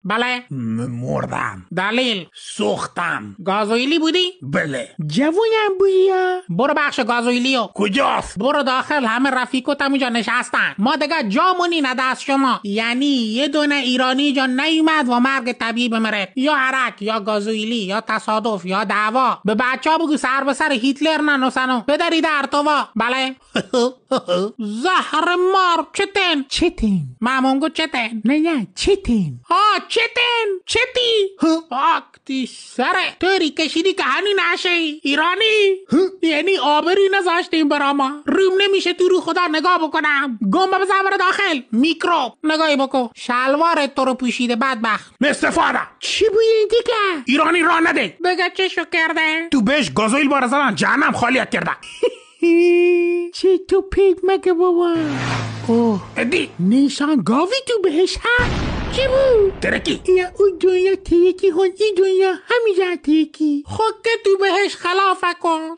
بله. مردم. دلیل؟ سوختم. گازوئیلی بودی؟ بله. جوونم بودی یا؟ برو بخش گازوئیلیو. کجاست؟ برو داخل، همه رفیقات اونجا نشستن. ما دیگه جامونی نده از شما. یعنی یه دونه ایرانی جا نیومد و مرگ طبیعی بمره، یا عرق یا گازوئیلی یا تصادف یا دعوا. به بچه‌ها بگو سر به سر هیتلر ننوسنو بدری در تووا. بله. زهر مار. چتن مامونگو چتن. نه چتن. چتی. آکتی سره توری کشیدی که هنی نشه ایرانی. یعنی آبری نذاشتیم برا ما. روم نمیشه تو رو خدا نگاه بکنم. گم بزن داخل. میکروب نگاهی بکن. شلوار تو رو پوشیده بدبخت. استفاده. چی بویی دیگه؟ ایرانی راه نده. دیگه چشو کرده؟ تو بهش گازوئیل بار زدن جهنم خالیت کرده. چه تو پیک مگه بابا؟ اوه ادی نیسان گاوی تو بهش هست؟ چی بود؟ ترکی. یا اون دنیا تیکی هون این دنیا همیشه تیکی. خود که تو بهش خلافه کن.